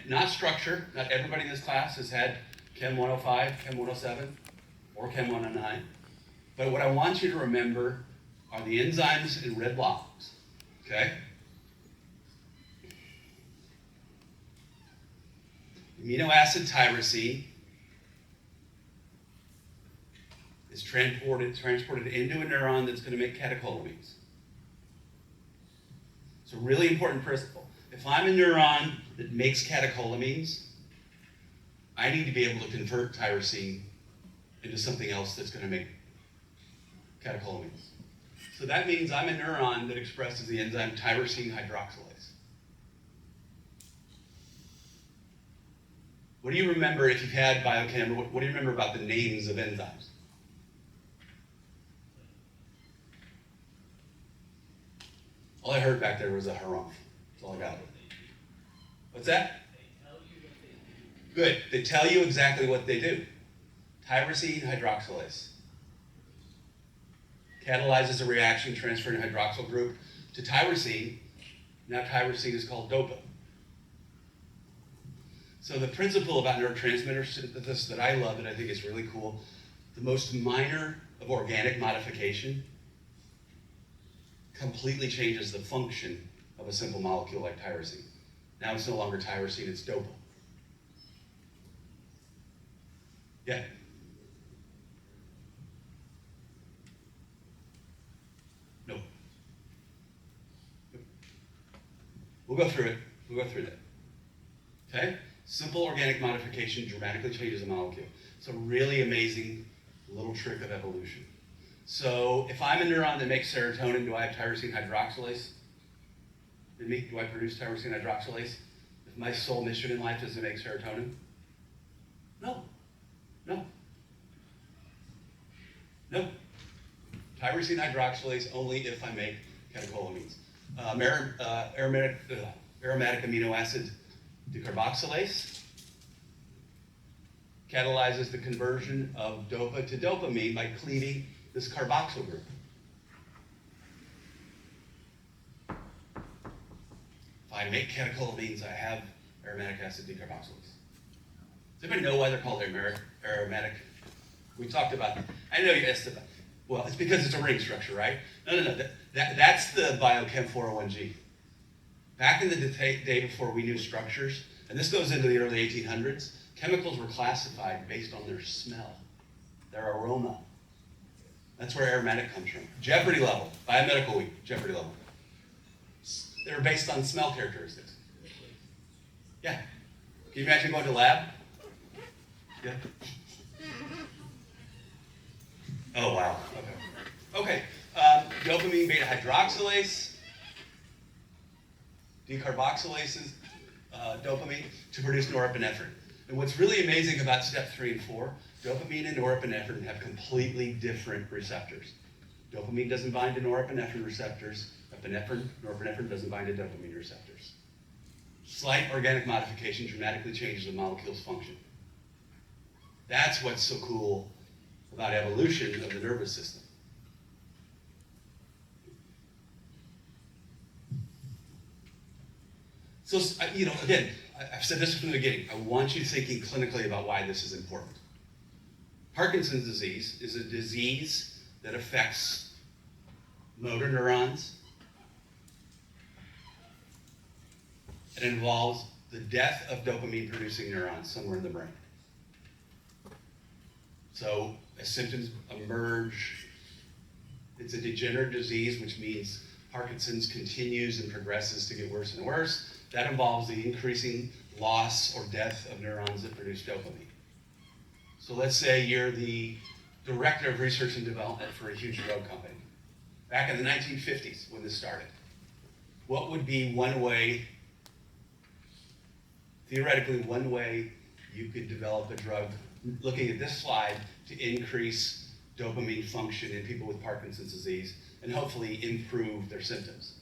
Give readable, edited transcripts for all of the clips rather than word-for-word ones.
not structure. Not everybody in this class has had Chem 105, Chem 107, or Chem 109. But what I want you to remember are the enzymes in red blocks, okay? Amino acid tyrosine is transported into a neuron that's going to make catecholamines. It's a really important principle. If I'm a neuron that makes catecholamines, I need to be able to convert tyrosine into something else that's going to make catecholamines. So that means I'm a neuron that expresses the enzyme tyrosine hydroxylase. What do you remember if you've had biochem? What do you remember about the names of enzymes? All I heard back there was a harumph. That's all I got. What's that? Good. They tell you exactly what they do. Tyrosine hydroxylase catalyzes a reaction transferring a hydroxyl group to tyrosine. Now tyrosine is called DOPA. So the principle about neurotransmitter synthesis that I love, that I think is really cool, the most minor of organic modification completely changes the function of a simple molecule like tyrosine. Now it's no longer tyrosine, it's DOPA. Yeah? No. We'll go through it. We'll go through that. Okay? Simple organic modification dramatically changes a molecule. It's a really amazing little trick of evolution. So if I'm a neuron that makes serotonin, do I have tyrosine hydroxylase in me? Do I produce tyrosine hydroxylase? If my sole mission in life is to make serotonin? No. No. No. Tyrosine hydroxylase only if I make catecholamines. Aromatic amino acid decarboxylase catalyzes the conversion of DOPA to dopamine by cleaving this carboxyl group. If I make catecholamines, I have aromatic acid decarboxylase. Does anybody know why they're called aromatic? We talked about, I know you asked about, well, it's because it's a ring structure, right? No. That's the biochem 401G. Back in the day before we knew structures, and this goes into the early 1800s, chemicals were classified based on their smell, their aroma. That's where aromatic comes from. Jeopardy level, biomedical week, Jeopardy level. They're based on smell characteristics. Yeah. Can you imagine going to lab? Yeah. Oh, wow. Okay. Dopamine beta hydroxylase decarboxylases dopamine to produce norepinephrine. And what's really amazing about step 3 and 4, dopamine and norepinephrine have completely different receptors. Dopamine doesn't bind to norepinephrine receptors. Norepinephrine doesn't bind to dopamine receptors. Slight organic modification dramatically changes the molecule's function. That's what's so cool about evolution of the nervous system. So, again, I've said this from the beginning. I want you thinking clinically about why this is important. Parkinson's disease is a disease that affects motor neurons. It involves the death of dopamine-producing neurons somewhere in the brain. So as symptoms emerge, it's a degenerative disease, which means Parkinson's continues and progresses to get worse and worse. That involves the increasing loss or death of neurons that produce dopamine. So let's say you're the director of research and development for a huge drug company. Back in the 1950s, when this started, what would be one way, theoretically one way you could develop a drug, looking at this slide, to increase dopamine function in people with Parkinson's disease and hopefully improve their symptoms?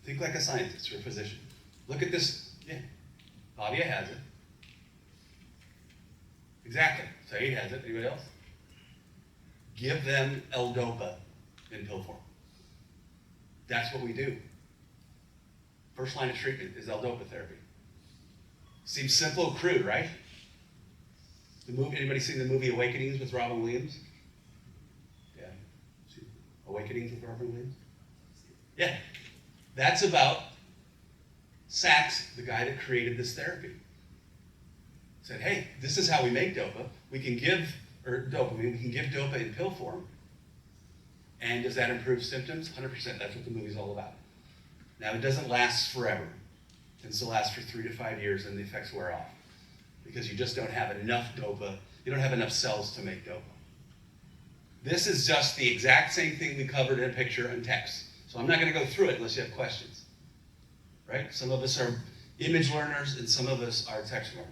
Think like a scientist or a physician. Look at this. Yeah, Fabia has it. Exactly. Saeed has it. Anybody else? Give them L-DOPA in pill form. That's what we do. First line of treatment is L-DOPA therapy. Seems simple, crude, right? Anybody seen the movie Awakenings with Robin Williams? Yeah. Awakenings with Robin Williams? Yeah. That's about Sachs, the guy that created this therapy. Said, hey, this is how we make dopa. We can give, or dopamine, we can give dopa in pill form. And does that improve symptoms? 100%. That's what the movie's all about. Now, it doesn't last forever. It tends to last for 3 to 5 years, and the effects wear off. Because you just don't have enough dopa. You don't have enough cells to make dopa. This is just the exact same thing we covered in a picture and text. So I'm not going to go through it unless you have questions. Right? Some of us are image learners, and some of us are text learners.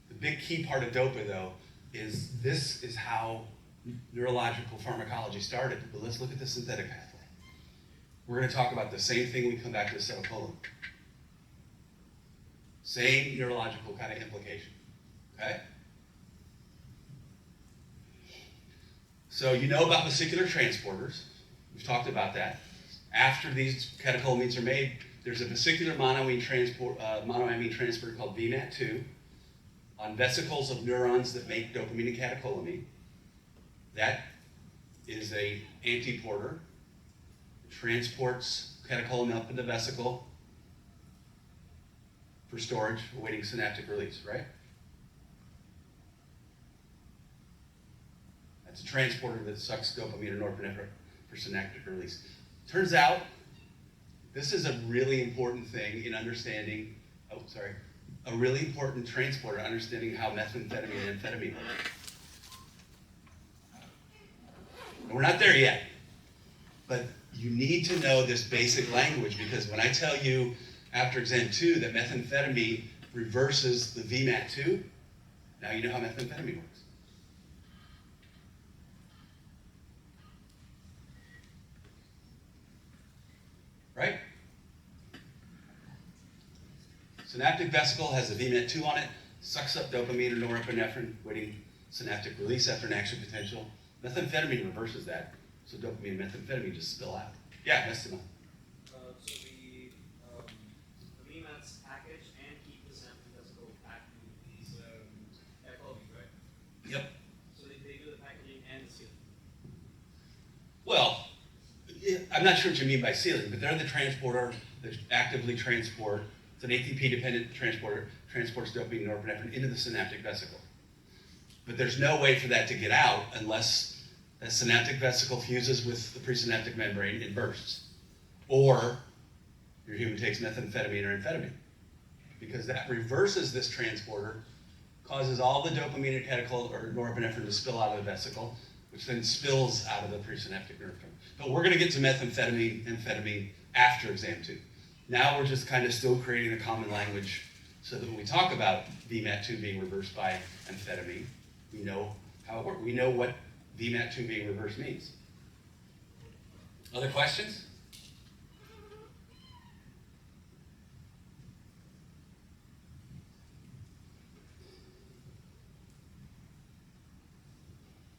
The big key part of dopa, though, is this is how neurological pharmacology started. But let's look at the synthetic pathway. We're going to talk about the same thing when we come back to acetylcholine. Same neurological kind of implication. Okay? So you know about vesicular transporters. We've talked about that. After these catecholamines are made, there's a vesicular monoamine transporter called VMAT2 on vesicles of neurons that make dopamine and catecholamine. That is an antiporter. It transports catecholamine up in the vesicle for storage, awaiting synaptic release, right? That's a transporter that sucks dopamine and norepinephrine for synaptic release. Turns out, this is a really important thing in understanding, a really important transporter, understanding how methamphetamine and amphetamine work. And we're not there yet, but you need to know this basic language, because when I tell you after exam 2 that methamphetamine reverses the VMAT2, now you know how methamphetamine works. Right? Synaptic vesicle has a VMAT2 on it, sucks up dopamine or norepinephrine, waiting synaptic release after an action potential. Methamphetamine reverses that, so dopamine and methamphetamine just spill out. Yeah, that's enough. So the VMATs package and keep the synaptic vesicle packed with these catecholamines, right? Yep. So they do the packaging and the sealing. Well, I'm not sure what you mean by sealing, but they're the transporter that actively transport. It's an ATP-dependent transporter, transports dopamine and norepinephrine into the synaptic vesicle. But there's no way for that to get out unless that synaptic vesicle fuses with the presynaptic membrane and bursts. Or your human takes methamphetamine or amphetamine. Because that reverses this transporter, causes all the dopamine and catecholamine or norepinephrine to spill out of the vesicle, which then spills out of the presynaptic nerve terminal. But we're going to get to methamphetamine, amphetamine after exam 2. Now we're just kind of still creating a common language so that when we talk about VMAT2 being reversed by amphetamine, we know how it works. We know what VMAT2 being reversed means. Other questions?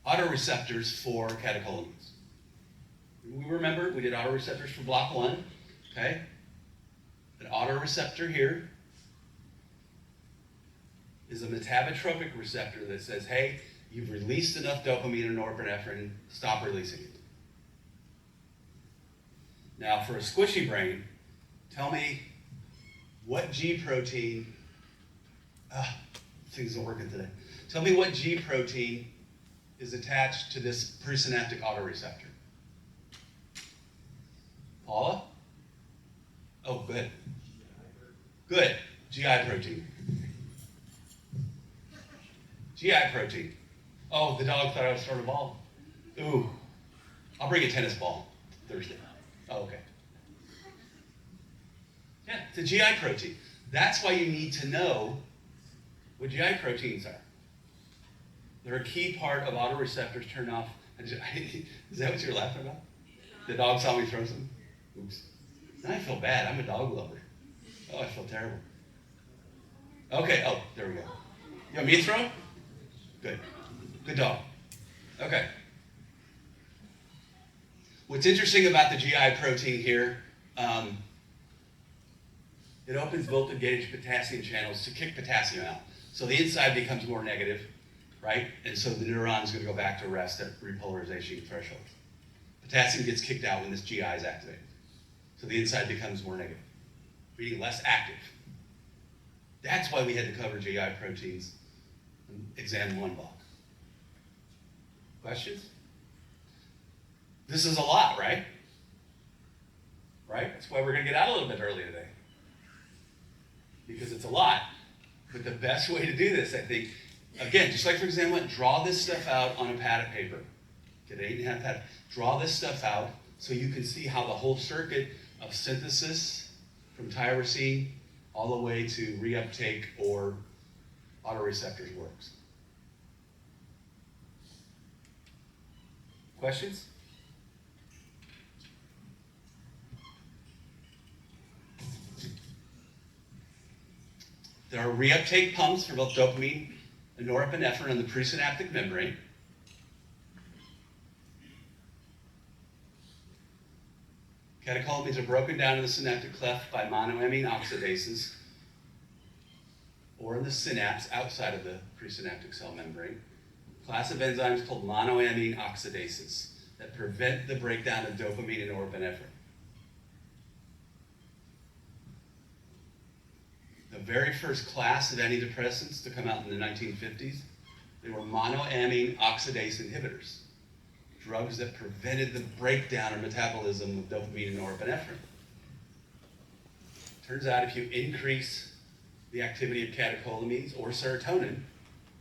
Autoreceptors for catecholamines. We remember we did autoreceptors for block 1, okay? An autoreceptor here is a metabotropic receptor that says, hey, you've released enough dopamine and norepinephrine, stop releasing it. Now for a squishy brain, tell me what G protein, things aren't working today. Tell me what G protein is attached to this presynaptic autoreceptor. Paula? Oh, good. Good. GI protein. GI protein. Oh, the dog thought I was throwing a ball. Ooh. I'll bring a tennis ball Thursday. Oh, okay. Yeah, it's a GI protein. That's why you need to know what GI proteins are. They're a key part of autoreceptors turn off. Is that what you're laughing about? The dog saw me throw some? Oops. Now I feel bad. I'm a dog lover. Oh, I feel terrible. Okay, oh, there we go. You want me to throw? Good. Good dog. Okay. What's interesting about the GI protein here It opens voltage gated potassium channels to kick potassium out. So the inside becomes more negative, right? And so the neuron is going to go back to rest at repolarization threshold. Potassium gets kicked out when this GI is activated. So the inside becomes more negative, meaning less active. That's why we had to cover GI proteins in exam 1 block. Questions? This is a lot, right? Right? That's why we're going to get out a little bit early today. Because it's a lot. But the best way to do this, I think, again, just like for exam 1, draw this stuff out on a pad of paper. Get 8.5 pad. Draw this stuff out so you can see how the whole circuit of synthesis from tyrosine all the way to reuptake or autoreceptors works. Questions? There are reuptake pumps for both dopamine and norepinephrine on the presynaptic membrane. Catecholamines are broken down in the synaptic cleft by monoamine oxidases, or in the synapse outside of the presynaptic cell membrane. A class of enzymes called monoamine oxidases that prevent the breakdown of dopamine and norepinephrine. The very first class of antidepressants to come out in the 1950s, they were monoamine oxidase inhibitors, drugs that prevented the breakdown or metabolism of dopamine and norepinephrine. Turns out if you increase the activity of catecholamines or serotonin,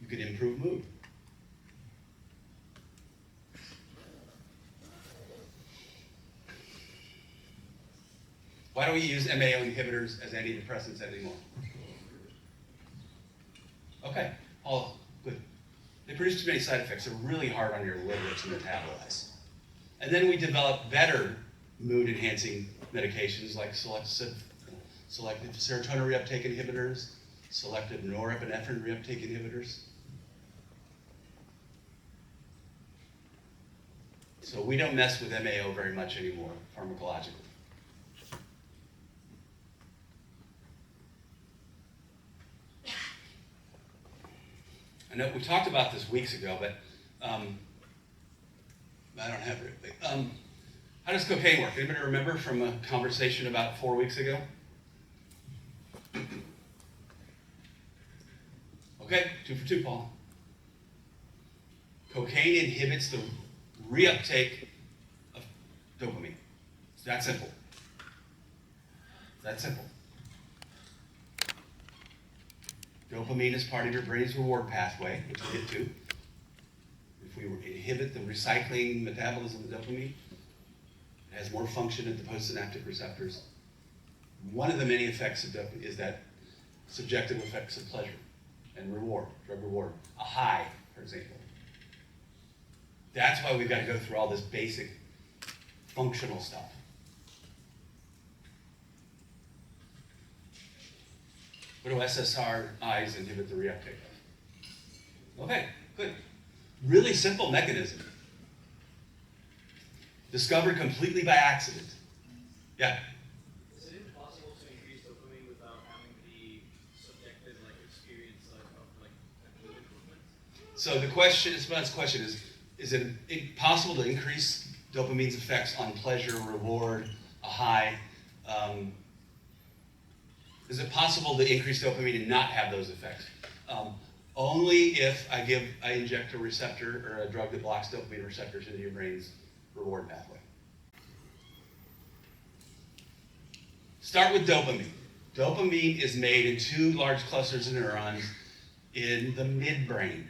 you can improve mood. Why don't we use MAO inhibitors as antidepressants anymore? Okay, all good. They produce too many side effects. They're really hard on your liver to metabolize. And then we developed better mood-enhancing medications like selective serotonin reuptake inhibitors, selective norepinephrine reuptake inhibitors. So we don't mess with MAO very much anymore, pharmacologically. I know we talked about this weeks ago, but I don't have it. How does cocaine work? Anybody remember from a conversation about 4 weeks ago? Okay, 2 for 2, Paul. Cocaine inhibits the reuptake of dopamine. It's that simple. It's that simple. Dopamine is part of your brain's reward pathway, which we'll get to. If we inhibit the recycling metabolism of dopamine, it has more function at the postsynaptic receptors. One of the many effects of dopamine is that subjective effects of pleasure and reward, drug reward. A high, for example. That's why we've got to go through all this basic functional stuff. What do SSRIs inhibit the reuptake of? Okay, good. Really simple mechanism. Discovered completely by accident. Yeah? Is it impossible to increase dopamine without having the subjective experience of mood improvement? So the question, Ismail's question is it possible to increase dopamine's effects on pleasure, reward, a high? Is it possible to increase dopamine and not have those effects? Only if I inject a receptor or a drug that blocks dopamine receptors into your brain's reward pathway. Start with dopamine. Dopamine is made in 2 large clusters of neurons in the midbrain.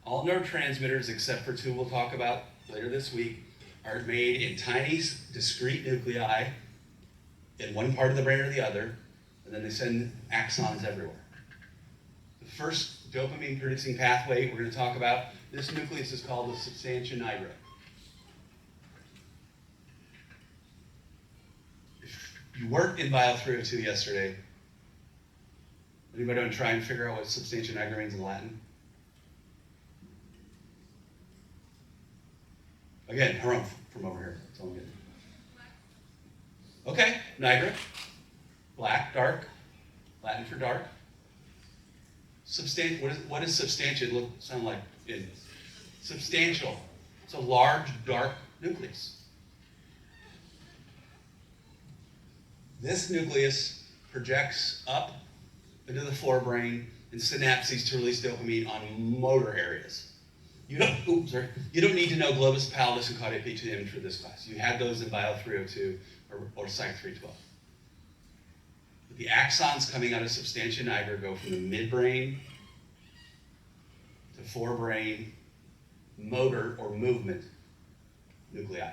All neurotransmitters, except for 2 we'll talk about later this week, are made in tiny, discrete nuclei in one part of the brain or the other, and then they send axons everywhere. The first dopamine-producing pathway we're going to talk about, this nucleus is called the substantia nigra. If you worked in Bio 302 yesterday, anybody want to try and figure out what substantia nigra means in Latin? Again, harumph from over here. That's all I'm getting. Okay, nigra. Black, dark. Latin for dark. What does substantia sound like? Substantial. It's a large, dark nucleus. This nucleus projects up into the forebrain and synapses to release dopamine on motor areas. You don't need to know globus pallidus and caudate pituitary image for this class. You had those in Bio 302 or Psych 312. But the axons coming out of substantia nigra go from the midbrain to forebrain motor or movement nuclei. I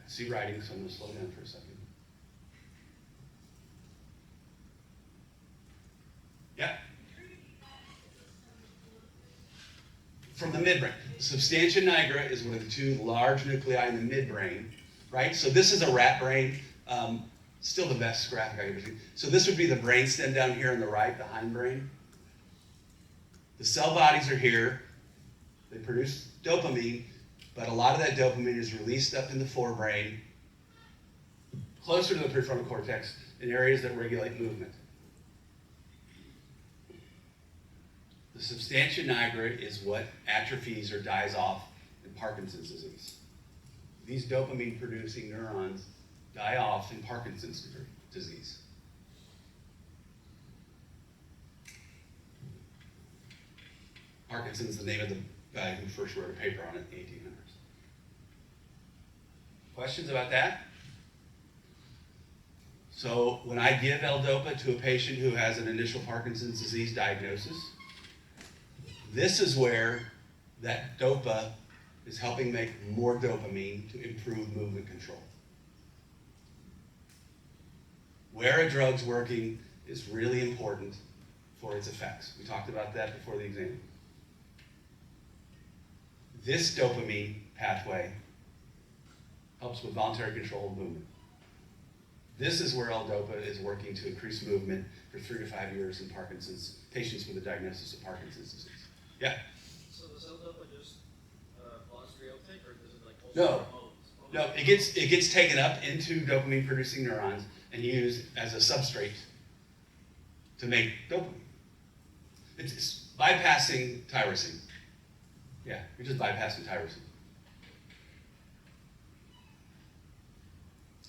see writing, so I'm going to slow down for a second. Yeah. From the midbrain. Substantia nigra is one of the two large nuclei in the midbrain, right? So this is a rat brain. Still the best graphic I've ever seen. So this would be the brainstem down here on the right, the hindbrain. The cell bodies are here. They produce dopamine, but a lot of that dopamine is released up in the forebrain, closer to the prefrontal cortex, in areas that regulate movement. The substantia nigra is what atrophies or dies off in Parkinson's disease. These dopamine-producing neurons die off in Parkinson's disease. Parkinson's is the name of the guy who first wrote a paper on it in the 1800s. Questions about that? So when I give L-DOPA to a patient who has an initial Parkinson's disease diagnosis, this is where that DOPA is helping make more dopamine to improve movement control. Where a drug's working is really important for its effects. We talked about that before the exam. This dopamine pathway helps with voluntary control of movement. This is where L-DOPA is working to increase movement for 3 to 5 years in Parkinson's patients with a diagnosis of Parkinson's disease. Yeah? So does L-DOPA just cause reuptake, or does it like also No. promote? No, it gets taken up into dopamine-producing neurons and used as a substrate to make dopamine. It's bypassing tyrosine. Yeah, you're just bypassing tyrosine.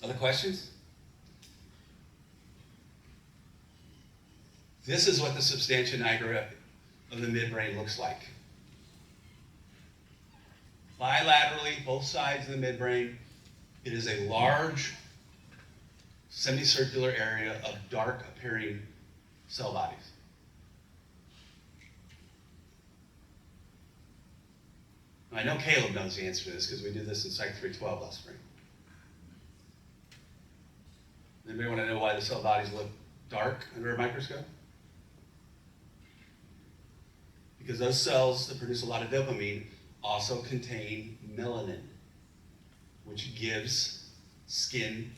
Other questions? This is what the substantia nigra of the midbrain looks like. Bilaterally, both sides of the midbrain, it is a large semicircular area of dark appearing cell bodies. I know Caleb knows the answer to this because we did this in Psych 312 last spring. Anybody want to know why the cell bodies look dark under a microscope? Because those cells that produce a lot of dopamine also contain melanin, which gives skin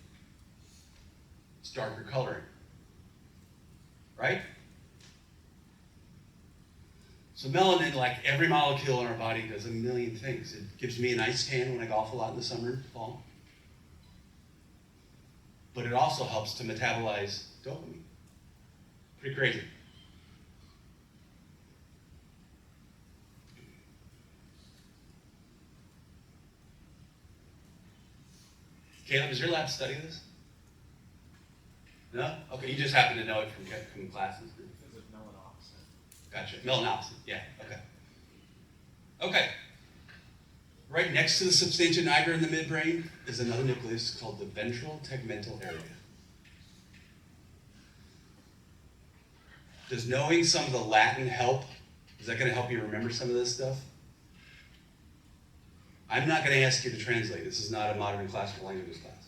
its darker coloring. Right? So melanin, like every molecule in our body, does a million things. It gives me a nice tan when I golf a lot in the summer and fall. But it also helps to metabolize dopamine. Pretty crazy. Caleb, does your lab study this? No? Okay, you just happen to know it from classes. Because of melanopsin. Gotcha. Melanopsin, yeah, okay. Okay. Right next to the substantia nigra in the midbrain is another nucleus called the ventral tegmental area. Does knowing some of the Latin help? Is that going to help you remember some of this stuff? I'm not going to ask you to translate. This is not a modern classical languages class.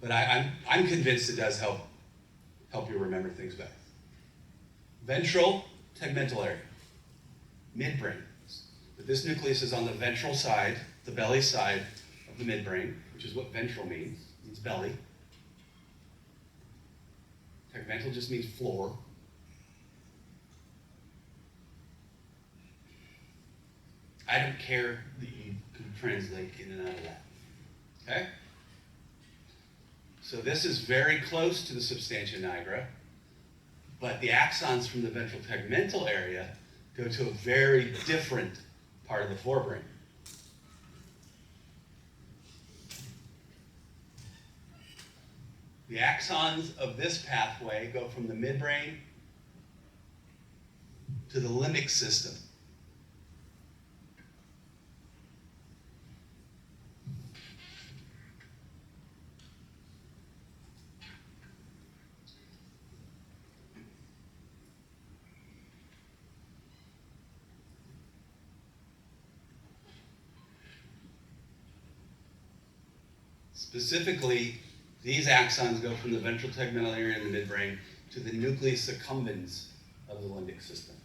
But I'm convinced it does help you remember things better. Ventral tegmental area, midbrain. But this nucleus is on the ventral side, the belly side of the midbrain, which is what ventral means belly. Tegmental just means floor. I don't care that you can translate in and out of that. Okay? So this is very close to the substantia nigra, but the axons from the ventral tegmental area go to a very different part of the forebrain. The axons of this pathway go from the midbrain to the limbic system. Specifically, these axons go from the ventral tegmental area in the midbrain to the nucleus accumbens of the limbic system.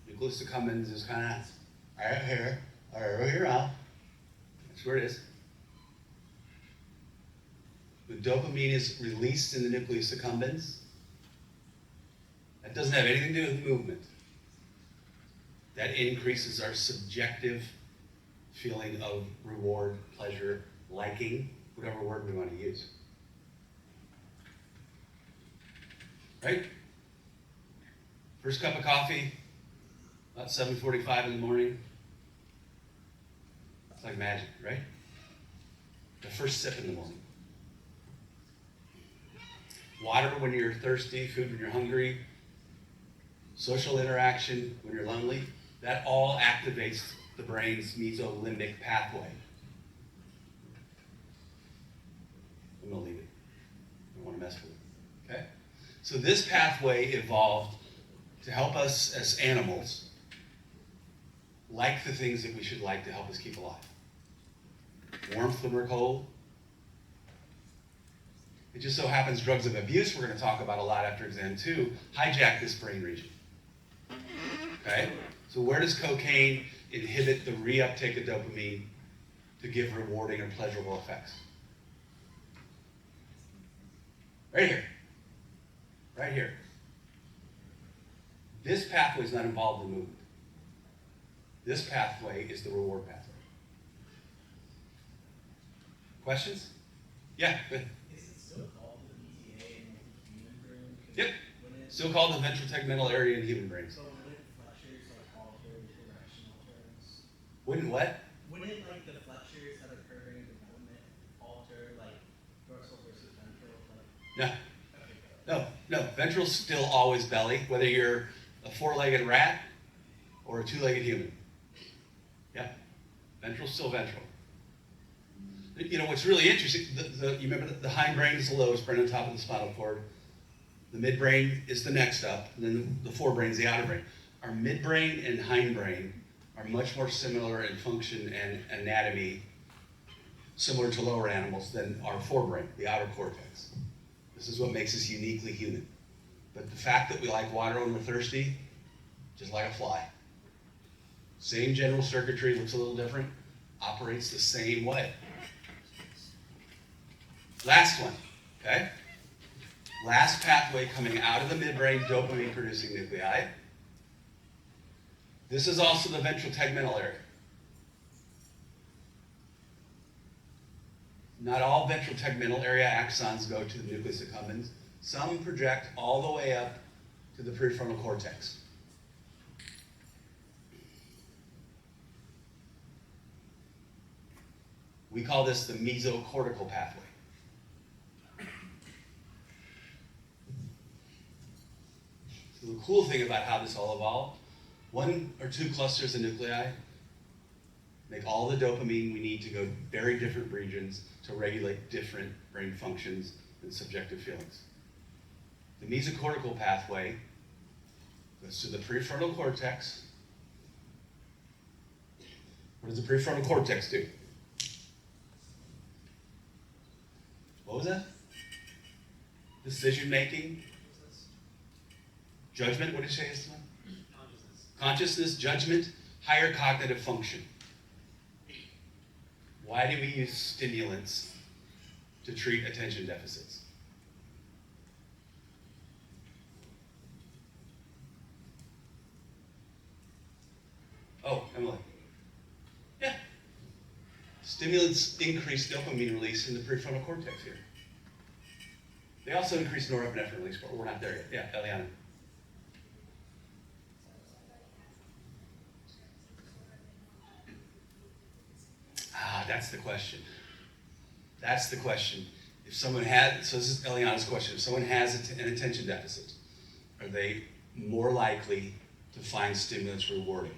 Nucleus accumbens is kind of right here, or right here out. That's where it is. When dopamine is released in the nucleus accumbens, that doesn't have anything to do with movement. That increases our subjective feeling of reward, pleasure, liking, whatever word we want to use. Right? First cup of coffee, about 7:45 in the morning. It's like magic, right? The first sip in the morning. Water when you're thirsty, food when you're hungry, social interaction when you're lonely. That all activates the brain's mesolimbic pathway. I'm going to leave it. I don't want to mess with it. Okay? So this pathway evolved to help us as animals like the things that we should like to help us keep alive. Warmth when we're cold. It just so happens drugs of abuse, we're going to talk about a lot after exam 2, hijack this brain region. Okay? So where does cocaine inhibit the reuptake of dopamine to give rewarding or pleasurable effects? Right here. Right here. This pathway is not involved in movement. This pathway is the reward pathway. Questions? Yeah, go ahead. Is it still called the VTA in the human brain? Yep. Still called the ventral tegmental area in human brains. So wouldn't Fletcher's like alter directional terms? Wouldn't what? Wouldn't like the Fletchers that occur during development alter like dorsal versus ventral? Like, No. okay, No. Ventral's still always belly, whether you're a 4-legged rat or a 2-legged human. Yeah. Ventral's still ventral. You know, what's really interesting, you remember the hindbrain is the lowest brain on top of the spinal cord. The midbrain is the next up, and then the forebrain is the outer brain. Our midbrain and hindbrain are much more similar in function and anatomy, similar to lower animals, than our forebrain, the outer cortex. This is what makes us uniquely human. But the fact that we like water when we're thirsty, just like a fly. Same general circuitry, looks a little different, operates the same way. Last one, okay? Last pathway coming out of the midbrain, dopamine-producing nuclei. This is also the ventral tegmental area. Not all ventral tegmental area axons go to the nucleus accumbens. Some project all the way up to the prefrontal cortex. We call this the mesocortical pathway. So the cool thing about how this all evolved, 1 or 2 clusters of nuclei make all the dopamine we need to go very different regions to regulate different brain functions and subjective feelings. The mesocortical pathway goes to the prefrontal cortex. What does the prefrontal cortex do? What was that? Decision making? Judgment, what did you say? consciousness. Consciousness, judgment, higher cognitive function. Why do we use stimulants to treat attention deficits? Oh, Emily. Yeah. Stimulants increase dopamine release in the prefrontal cortex here. They also increase norepinephrine release, but we're not there yet. Yeah, Eliana. That's the question. That's the question. If someone had, so this is Eliana's question, if someone has an attention deficit, are they more likely to find stimulants rewarding?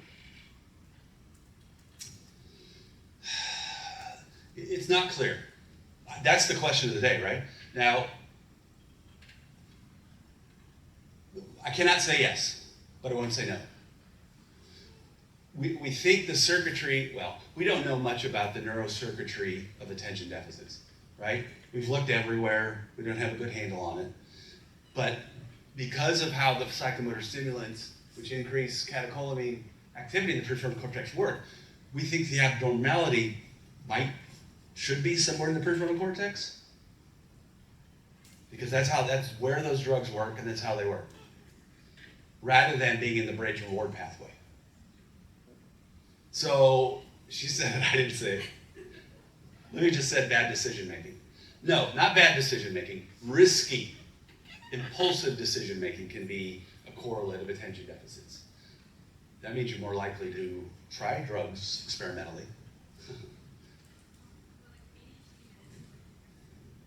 It's not clear. That's the question of the day, right? Now, I cannot say yes, but I won't say no. We think the circuitry, well, we don't know much about the neurocircuitry of attention deficits, right? We've looked everywhere, we don't have a good handle on it. But because of how the psychomotor stimulants, which increase catecholamine activity in the prefrontal cortex work, we think the abnormality should be somewhere in the prefrontal cortex. Because that's where those drugs work and that's how they work. Rather than being in the brain's reward pathway. So she said, I didn't say it. Let me just say bad decision making. No, not bad decision making. Risky, impulsive decision making can be a correlate of attention deficits. That means you're more likely to try drugs experimentally.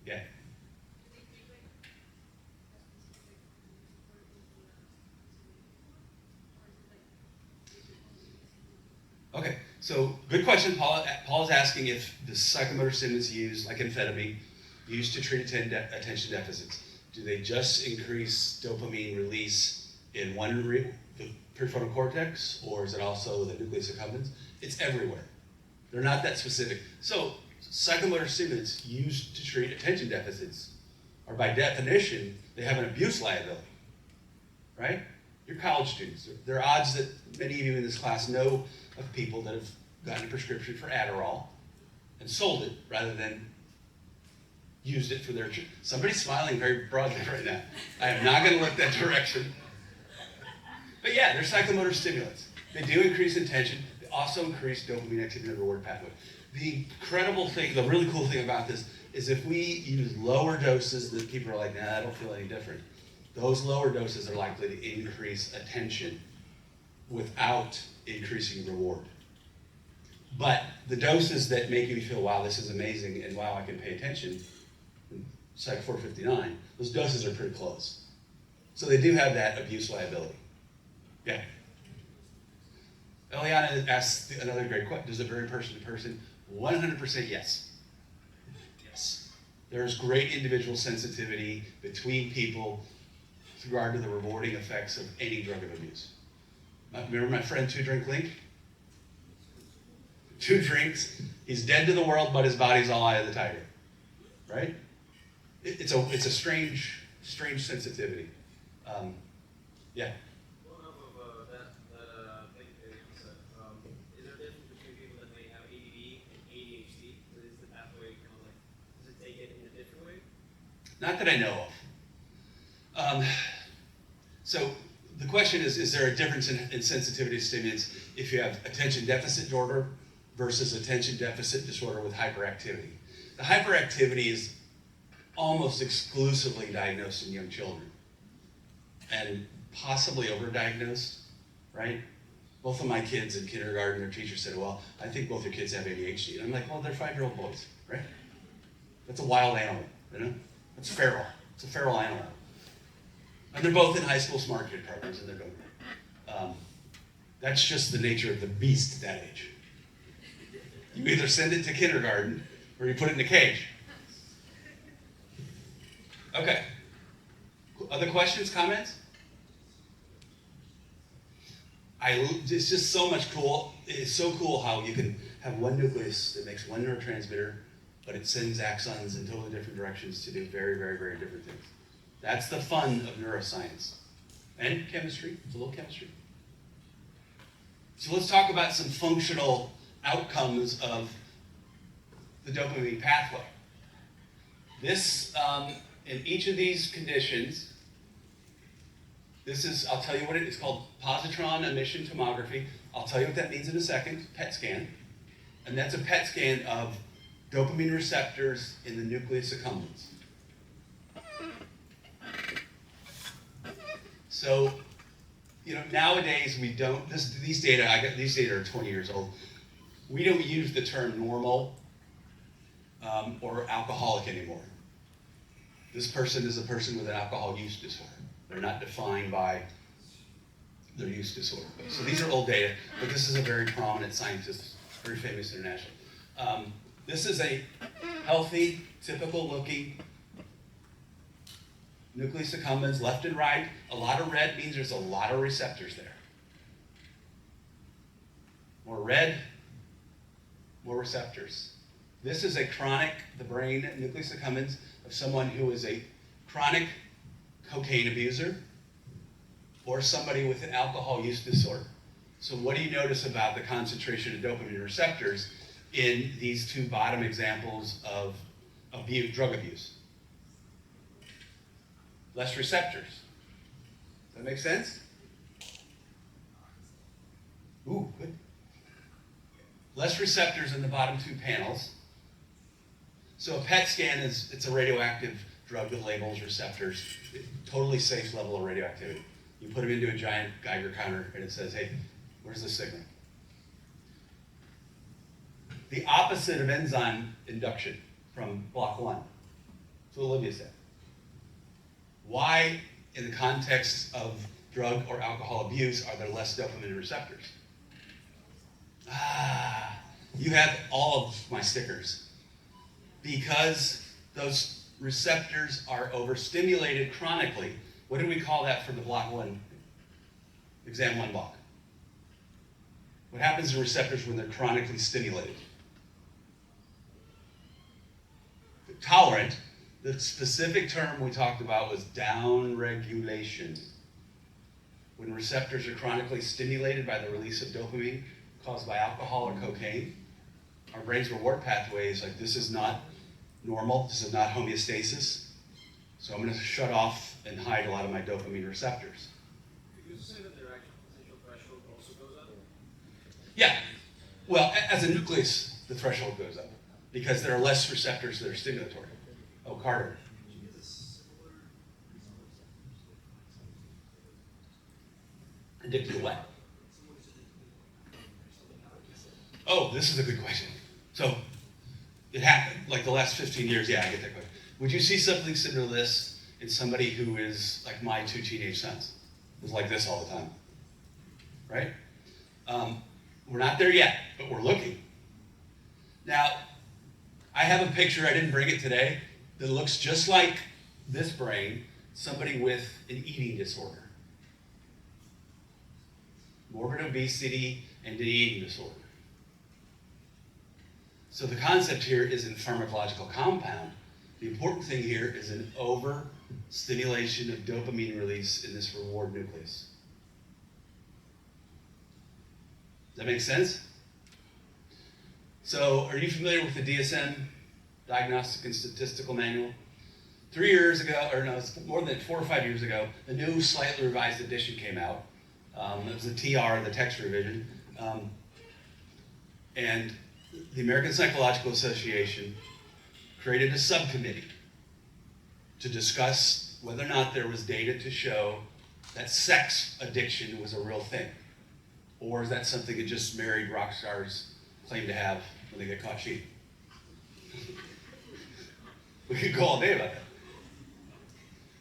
Yeah. Okay, so good question. Paul's asking if the psychomotor stimulants used, like amphetamine, used to treat attention deficits, do they just increase dopamine release in the prefrontal cortex, or is it also the nucleus accumbens? It's everywhere. They're not that specific. So psychomotor stimulants used to treat attention deficits are by definition, they have an abuse liability, right? You're college students. There are odds that many of you in this class know of people that have gotten a prescription for Adderall and sold it rather than used it for their... Somebody's smiling very broadly right now. I am not going to look that direction. But yeah, they're psychomotor stimulants. They do increase attention. They also increase dopamine activity in the reward pathway. The incredible thing, the really cool thing about this is if we use lower doses that people are like, nah, I don't feel any different. Those lower doses are likely to increase attention without increasing reward. But the doses that make you feel, wow, this is amazing, and wow, I can pay attention, Psych 459, those doses are pretty close. So they do have that abuse liability. Yeah. Eliana asked another great question. Does it vary person to person? 100% yes. Yes. There's great individual sensitivity between people with regard to the rewarding effects of any drug of abuse. Remember my friend Two Drink Link? 2 drinks, he's dead to the world, but his body's all eye of the tiger, right? It's a strange sensitivity. Yeah. One of that thing that you said, is there a difference between people that may have ADD and ADHD? Is the pathway kind of like, does it take it in a different way? Not that I know of. So the question is there a difference in sensitivity to stimulants if you have attention deficit disorder versus attention deficit disorder with hyperactivity? The hyperactivity is almost exclusively diagnosed in young children and possibly overdiagnosed, right? Both of my kids in kindergarten, their teacher said, well, I think both your kids have ADHD. And I'm like, well, they're 5-year-old boys, right? That's a wild animal, you know? That's feral. It's a feral animal. And they're both in high school smart kid programs, and they're doing great. That's just the nature of the beast at that age. You either send it to kindergarten or you put it in a cage. Okay. Other questions, comments? It's just so much cool. It's so cool how you can have one nucleus that makes one neurotransmitter, but it sends axons in totally different directions to do very, very, very different things. That's the fun of neuroscience. And chemistry, it's a little chemistry. So let's talk about some functional outcomes of the dopamine pathway. This, in each of these conditions, this is, I'll tell you what it's called, positron emission tomography. I'll tell you what that means in a second, PET scan. And that's a PET scan of dopamine receptors in the nucleus accumbens. So, nowadays we don't, these data are 20 years old. We don't use the term normal or alcoholic anymore. This person is a person with an alcohol use disorder. They're not defined by their use disorder. So these are old data, but this is a very prominent scientist, very famous internationally. This is a healthy, typical looking nucleus accumbens, left and right. A lot of red means there's a lot of receptors there. More red, more receptors. This is a chronic, the brain nucleus accumbens of someone who is a chronic cocaine abuser or somebody with an alcohol use disorder. So what do you notice about the concentration of dopamine receptors in these two bottom examples of drug abuse? Less receptors. Does that make sense? Ooh, good. Less receptors in the bottom two panels. So a PET scan it's a radioactive drug that labels receptors, totally safe level of radioactivity. You put them into a giant Geiger counter and it says, hey, where's the signal? The opposite of enzyme induction from block 1. That's what Olivia said. Why, in the context of drug or alcohol abuse, are there less dopamine receptors? You have all of my stickers. Because those receptors are overstimulated chronically. What do we call that for the block 1, exam 1 block? What happens to receptors when they're chronically stimulated? Tolerant. The specific term we talked about was downregulation. When receptors are chronically stimulated by the release of dopamine caused by alcohol or cocaine, our brain's reward pathway is like, this is not normal, this is not homeostasis, so I'm going to shut off and hide a lot of my dopamine receptors. Could you say that their actual potential threshold also goes up? Yeah. Well, as a nucleus, the threshold goes up because there are less receptors that are stimulatory. Oh, Carter. Addicted to what? Oh, this is a good question. So, it happened, like the last 15 years, yeah, I get that question. Would you see something similar to this in somebody who is like my 2 teenage sons? Who's like this all the time, right? We're not there yet, but we're looking. Now, I have a picture, I didn't bring it today, that looks just like this brain, somebody with an eating disorder. Morbid obesity and an eating disorder. So the concept here isn't pharmacological compound. The important thing here is an overstimulation of dopamine release in this reward nucleus. Does that make sense? So are you familiar with the DSM, Diagnostic and Statistical Manual? 3 years ago, or no, it's more than 4 or 5 years ago, a new slightly revised edition came out. It was the TR, the text revision. And the American Psychological Association created a subcommittee to discuss whether or not there was data to show that sex addiction was a real thing. Or is that something that just married rock stars claim to have when they get caught cheating? We could go all day about that.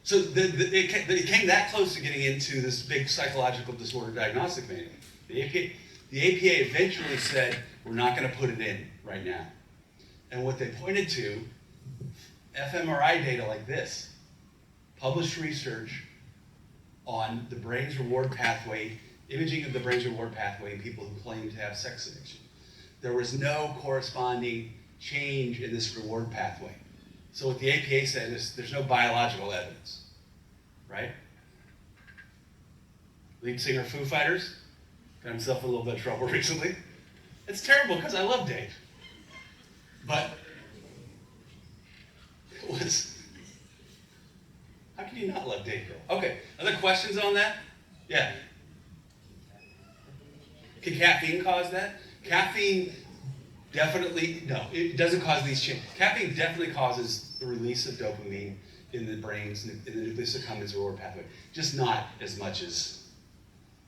So it came that close to getting into this big psychological disorder diagnostic manual. The APA eventually said, we're not going to put it in right now. And what they pointed to, fMRI data like this, published research on the brain's reward pathway, imaging of the brain's reward pathway in people who claim to have sex addiction. There was no corresponding change in this reward pathway. So what the APA said is there's no biological evidence, right? Lead singer Foo Fighters got himself in a little bit of trouble recently. It's terrible because I love Dave. But do you not love Dayquil? Okay, other questions on that? Yeah. Can caffeine cause that? Caffeine definitely, no, it doesn't cause these changes. Caffeine definitely causes the release of dopamine in the brains, in the nucleus accumbens reward pathway. Just not as much as,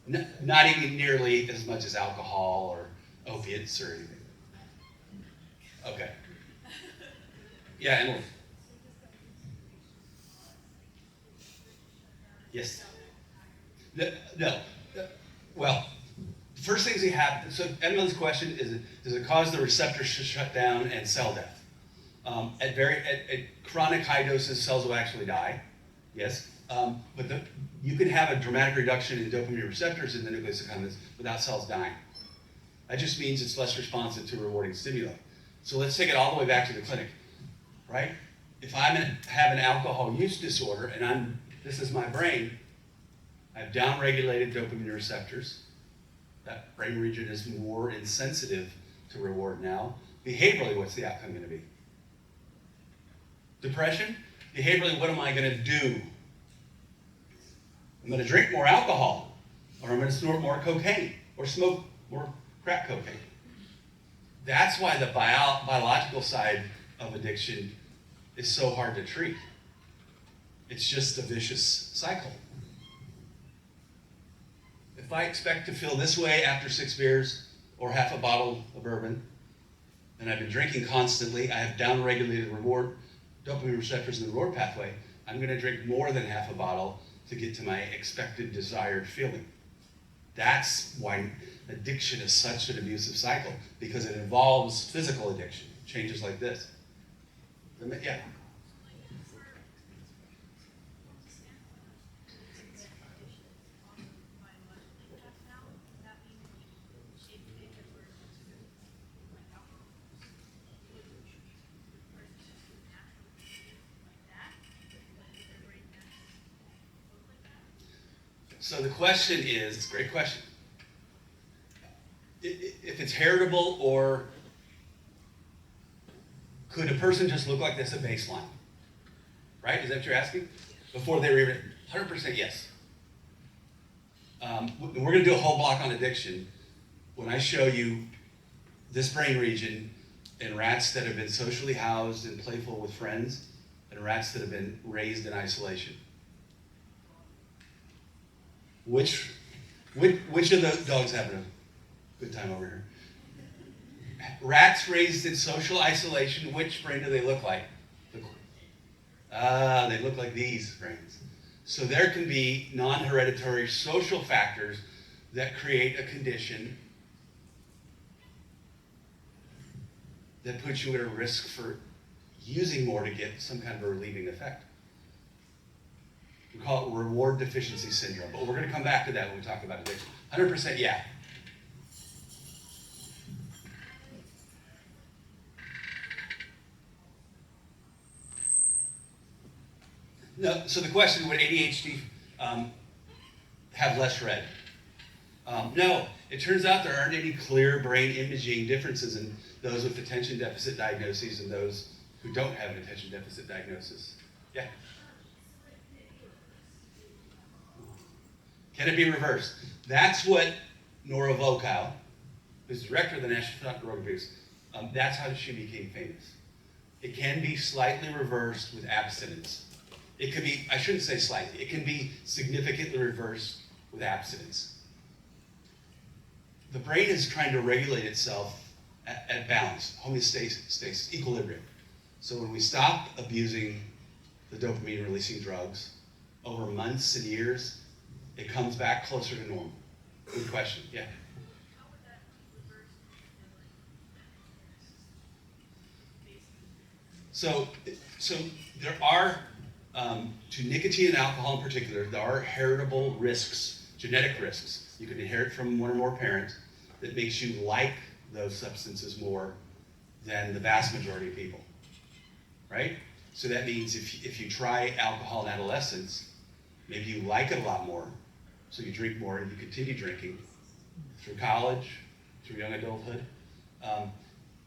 not even nearly as much as alcohol or opiates or anything. Okay. Yeah, Emily. Yes. No. Well, the first things you have, so Emily's question is, does it cause the receptors to shut down and cell death? At chronic high doses, cells will actually die, yes. But you can have a dramatic reduction in dopamine receptors in the nucleus accumbens without cells dying. That just means it's less responsive to rewarding stimuli. So let's take it all the way back to the clinic, right? If I have an alcohol use disorder and this is my brain, I've downregulated dopamine receptors. That brain region is more insensitive to reward now. Behaviorally, what's the outcome going to be? Depression? Behaviorally, what am I going to do? I'm going to drink more alcohol, or I'm going to snort more cocaine, or smoke more crack cocaine. That's why the biological side of addiction is so hard to treat. It's just a vicious cycle. If I expect to feel this way after 6 beers or half a bottle of bourbon, and I've been drinking constantly, I have downregulated dopamine receptors in the reward pathway, I'm going to drink more than half a bottle to get to my expected desired feeling. That's why addiction is such an abusive cycle, because it involves physical addiction, changes like this. Yeah. So the question is, great question. If it's heritable, or could a person just look like this at baseline? Right? Is that what you're asking? Before they were even, 100% yes. We're going to do a whole block on addiction when I show you this brain region in rats that have been socially housed and playful with friends, and rats that have been raised in isolation. Which of the dogs having a good time over here? Rats raised in social isolation, which brain do they look like? They look like these brains. So there can be non-hereditary social factors that create a condition that puts you at a risk for using more to get some kind of a relieving effect. We call it reward deficiency syndrome, but we're going to come back to that when we talk about addiction. 100% yeah. No, so the question, would ADHD have less red? No, it turns out there aren't any clear brain imaging differences in those with attention deficit diagnoses and those who don't have an attention deficit diagnosis. Yeah? Can it be reversed? That's what Nora Volkow, who's director of the National Drug Abuse, that's how she became famous. It can be slightly reversed with abstinence. It could be, I shouldn't say slightly, it can be significantly reversed with abstinence. The brain is trying to regulate itself at balance, homeostasis, equilibrium. So when we stop abusing the dopamine releasing drugs, over months and years, it comes back closer to normal. Good question, yeah. How would that reverse So there are, to nicotine and alcohol in particular, there are heritable risks, genetic risks. You can inherit from one or more parents that makes you like those substances more than the vast majority of people, right? So that means if you try alcohol in adolescence, maybe you like it a lot more, so you drink more and you continue drinking through college, through young adulthood.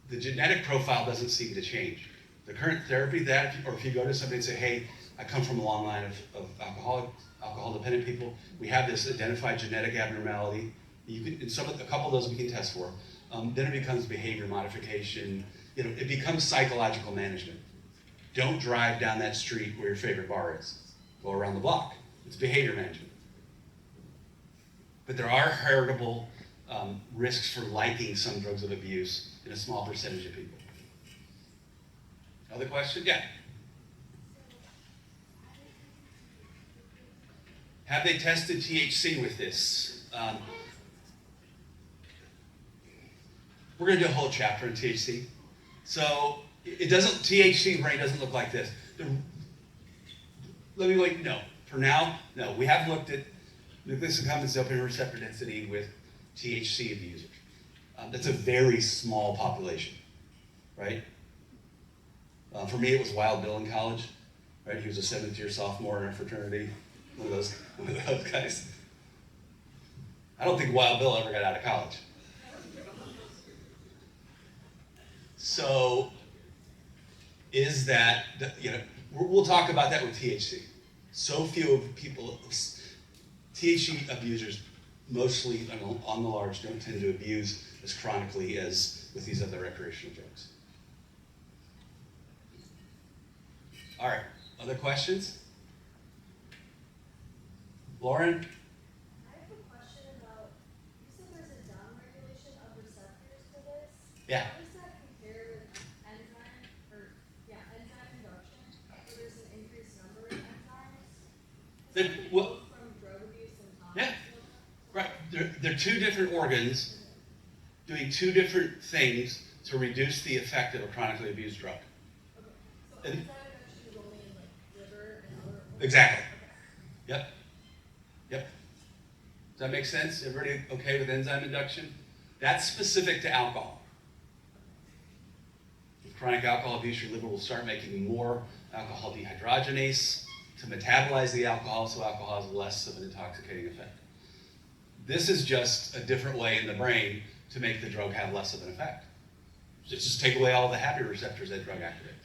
The genetic profile doesn't seem to change. The current therapy or if you go to somebody and say, hey, I come from a long line of alcohol-dependent people. We have this identified genetic abnormality. A couple of those we can test for. Then it becomes behavior modification. It becomes psychological management. Don't drive down that street where your favorite bar is. Go around the block. It's behavior management. But there are heritable risks for liking some drugs of abuse in a small percentage of people. Other question? Yeah. Have they tested THC with this? We're going to do a whole chapter on THC. So THC brain doesn't look like this. Let me wait, no. For now, no. We have looked at nucleus accumbens dopamine receptor density with THC abusers. That's a very small population, right? For me, it was Wild Bill in college, right? He was a 7th-year sophomore in our fraternity, one of those guys. I don't think Wild Bill ever got out of college. So, is that, we'll talk about that with THC. So few people, THC abusers, mostly on the large, don't tend to abuse as chronically as with these other recreational drugs. All right, other questions? Lauren? I have a question about, you said there's a downregulation of receptors for this. Yeah. How does that compare with enzyme induction, where there's an increased number of enzymes? Then, Does that well, go from drug abuse and yeah. tolerance? Right, they're two different organs doing two different things to reduce the effect of a chronically abused drug. Okay, so And- enzyme induction is only in like liver and other organs? Exactly. Okay. Yep. Does that make sense? Everybody okay with enzyme induction? That's specific to alcohol. With chronic alcohol abuse, your liver will start making more alcohol dehydrogenase to metabolize the alcohol, so alcohol has less of an intoxicating effect. This is just a different way in the brain to make the drug have less of an effect. Just take away all the happy receptors that drug activates.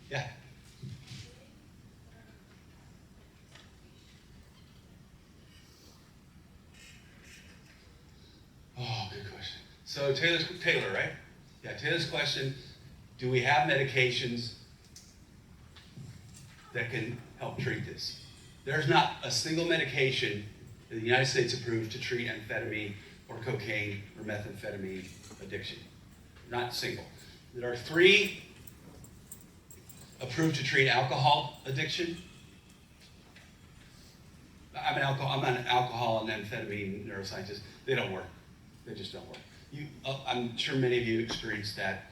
Yeah. Oh, good question. So Taylor, right? Yeah, Taylor's question, do we have medications that can help treat this? There's not a single medication in the United States approved to treat amphetamine or cocaine or methamphetamine addiction. Not single. There are 3 approved to treat alcohol addiction. I'm not an alcohol and amphetamine neuroscientist. They don't work. They just don't work. I'm sure many of you experienced that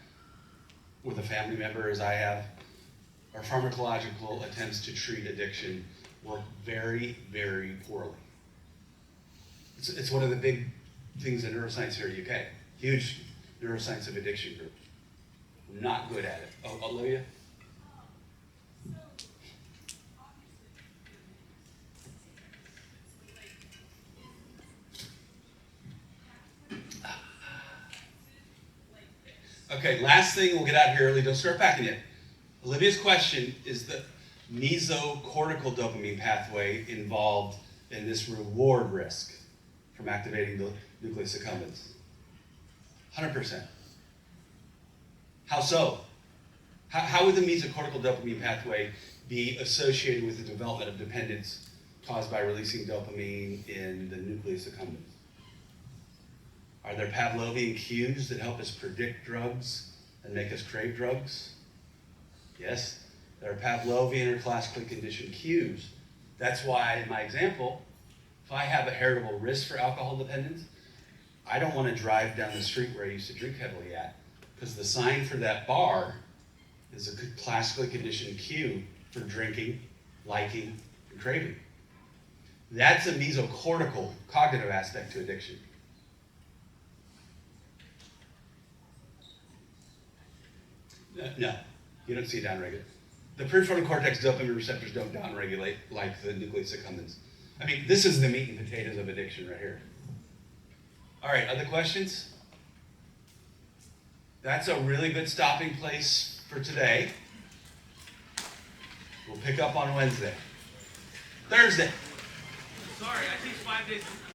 with a family member, as I have. Our pharmacological attempts to treat addiction work very, very poorly. It's one of the big things in neuroscience here in the UK. Huge neuroscience of addiction group. Not good at it. Oh, Olivia? Okay, last thing, we'll get out here early, don't start packing yet. Olivia's question is the mesocortical dopamine pathway involved in this reward risk from activating the nucleus accumbens. 100%. How so? How would the mesocortical dopamine pathway be associated with the development of dependence caused by releasing dopamine in the nucleus accumbens? Are there Pavlovian cues that help us predict drugs and make us crave drugs? Yes, there are Pavlovian or classically conditioned cues. That's why, in my example, if I have a heritable risk for alcohol dependence, I don't want to drive down the street where I used to drink heavily at, because the sign for that bar is a classically conditioned cue for drinking, liking, and craving. That's a mesocortical cognitive aspect to addiction. No, you don't see downregulate. The prefrontal cortex dopamine receptors don't downregulate like the nucleus accumbens. I mean, this is the meat and potatoes of addiction right here. All right, other questions? That's a really good stopping place for today. We'll pick up on Wednesday. Thursday. Sorry, I teach 5 days.